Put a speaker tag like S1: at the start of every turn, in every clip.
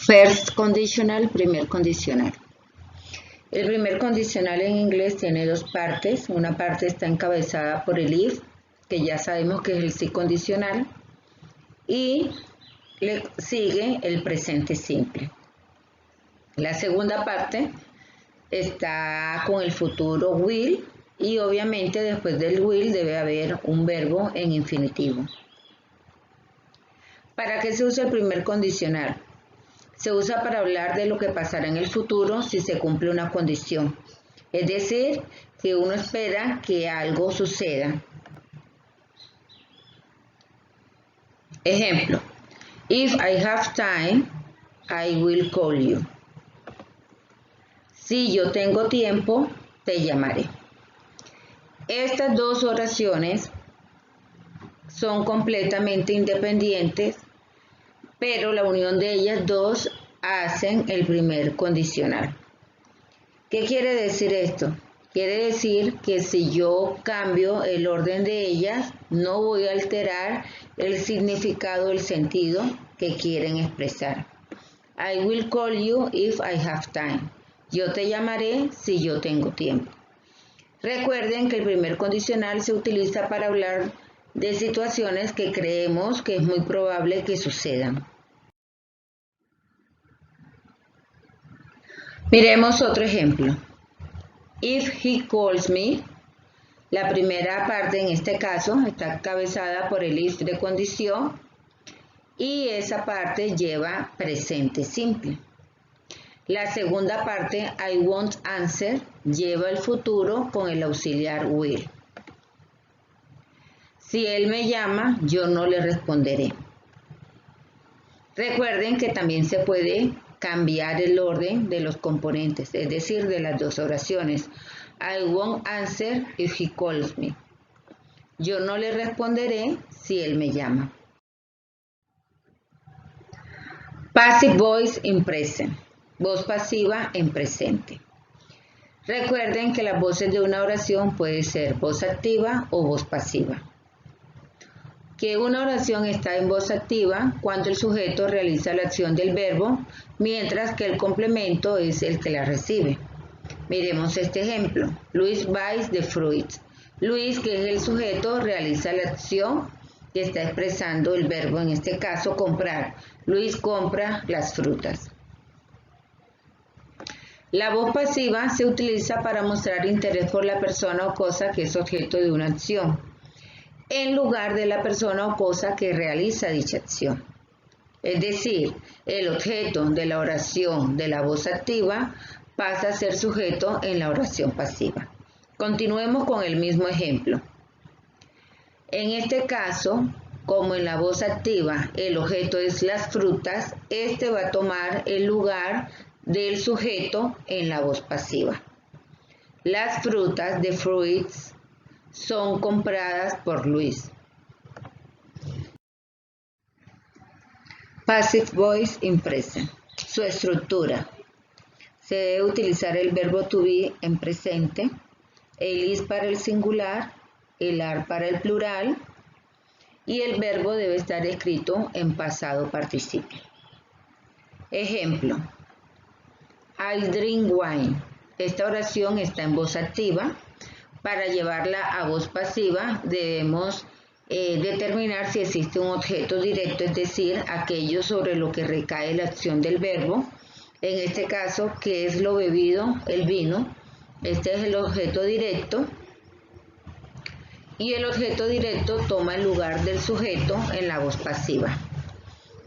S1: First conditional, primer condicional. El primer condicional en inglés tiene dos partes. Una parte está encabezada por el if, que ya sabemos que es el sí condicional, y le sigue el presente simple. La segunda parte está con el futuro will y obviamente después del will debe haber un verbo en infinitivo. ¿Para qué se usa el primer condicional? Se usa para hablar de lo que pasará en el futuro si se cumple una condición. Es decir, que uno espera que algo suceda. Ejemplo, if I have time, I will call you. Si yo tengo tiempo, te llamaré. Estas dos oraciones son completamente independientes, pero la unión de ellas dos hacen el primer condicional. ¿Qué quiere decir esto? Quiere decir que si yo cambio el orden de ellas, no voy a alterar el significado, el sentido que quieren expresar. I will call you if I have time. Yo te llamaré si yo tengo tiempo. Recuerden que el primer condicional se utiliza para hablar de situaciones que creemos que es muy probable que sucedan. Miremos otro ejemplo. If he calls me, la primera parte en este caso está encabezada por el if de condición y esa parte lleva presente simple. La segunda parte, I won't answer, lleva el futuro con el auxiliar will. Si él me llama, yo no le responderé. Recuerden que también se puede cambiar el orden de los componentes, es decir, de las dos oraciones. I won't answer if he calls me. Yo no le responderé si él me llama. Passive voice in present. Voz pasiva en presente. Recuerden que las voces de una oración puede ser voz activa o voz pasiva. Que una oración está en voz activa cuando el sujeto realiza la acción del verbo, mientras que el complemento es el que la recibe. Miremos este ejemplo. Luis buys the fruits. Luis, que es el sujeto, realiza la acción que está expresando el verbo, en este caso comprar. Luis compra las frutas. La voz pasiva se utiliza para mostrar interés por la persona o cosa que es objeto de una acción, en lugar de la persona o cosa que realiza dicha acción. Es decir, el objeto de la oración de la voz activa pasa a ser sujeto en la oración pasiva. Continuemos con el mismo ejemplo. En este caso, como en la voz activa el objeto es las frutas, este va a tomar el lugar del sujeto en la voz pasiva. Las frutas, the fruits, son compradas por Luis. Passive voice in present. Su estructura. Se debe utilizar el verbo to be en presente, el is para el singular, el are para el plural y el verbo debe estar escrito en pasado participio. Ejemplo. I drink wine. Esta oración está en voz activa. Para llevarla a voz pasiva debemos determinar si existe un objeto directo, es decir, aquello sobre lo que recae la acción del verbo. En este caso, ¿qué es lo bebido? El vino. Este es el objeto directo. Y el objeto directo toma el lugar del sujeto en la voz pasiva.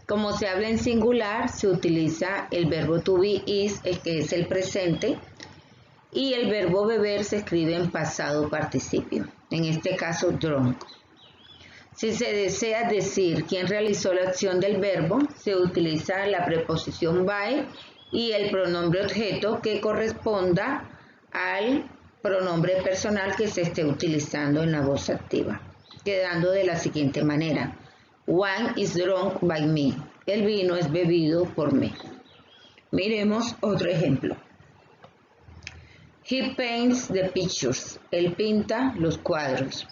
S1: Como se habla en singular, se utiliza el verbo to be is, que es el presente, y el verbo beber se escribe en pasado participio, en este caso drunk. Si se desea decir quién realizó la acción del verbo, se utiliza la preposición by y el pronombre objeto que corresponda al pronombre personal que se esté utilizando en la voz activa, quedando de la siguiente manera. Wine is drunk by me. El vino es bebido por mí. Miremos otro ejemplo. He paints the pictures. Él pinta los cuadros.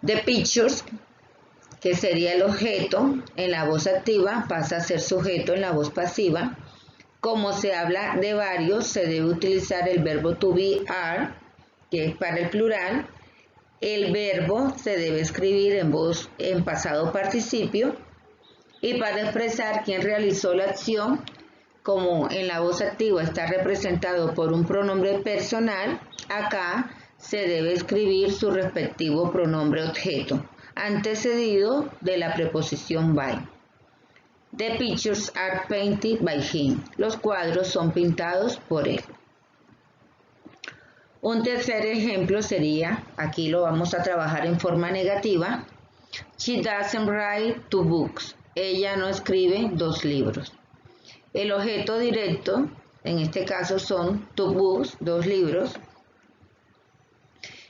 S1: The pictures que sería el objeto en la voz activa, pasa a ser sujeto en la voz pasiva. Como se habla de varios, se debe utilizar el verbo to be, are, que es para el plural. El verbo se debe escribir en pasado participio. Y para expresar quién realizó la acción, como en la voz activa está representado por un pronombre personal, acá se debe escribir su respectivo pronombre objeto, antecedido de la preposición by. The pictures are painted by him. Los cuadros son pintados por él. Un tercer ejemplo sería, aquí lo vamos a trabajar en forma negativa, she doesn't write 2 books. Ella no escribe 2 libros. El objeto directo, en este caso son 2 books, 2 libros.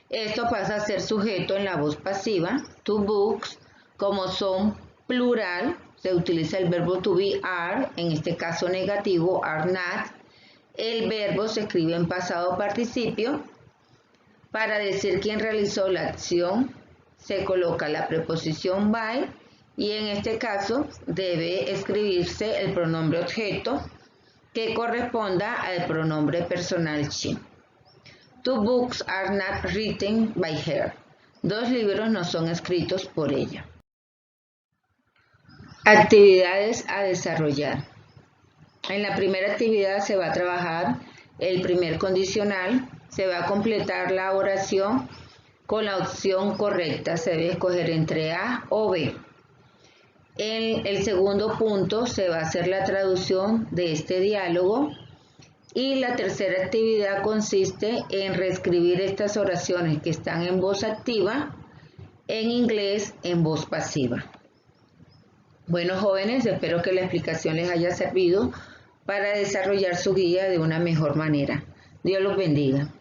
S1: Esto pasa a ser sujeto en la voz pasiva, 2 books. Como son plural, se utiliza el verbo to be, are, en este caso negativo, are not. El verbo se escribe en pasado participio. Para decir quién realizó la acción, se coloca la preposición by y en este caso debe escribirse el pronombre objeto que corresponda al pronombre personal she. 2 books are not written by her. 2 libros no son escritos por ella. Actividades a desarrollar. En la primera actividad se va a trabajar el primer condicional. Se va a completar la oración con la opción correcta. Se debe escoger entre A o B. En el segundo punto se va a hacer la traducción de este diálogo. Y la tercera actividad consiste en reescribir estas oraciones que están en voz activa en inglés en voz pasiva. Bueno, jóvenes, espero que la explicación les haya servido para desarrollar su guía de una mejor manera. Dios los bendiga.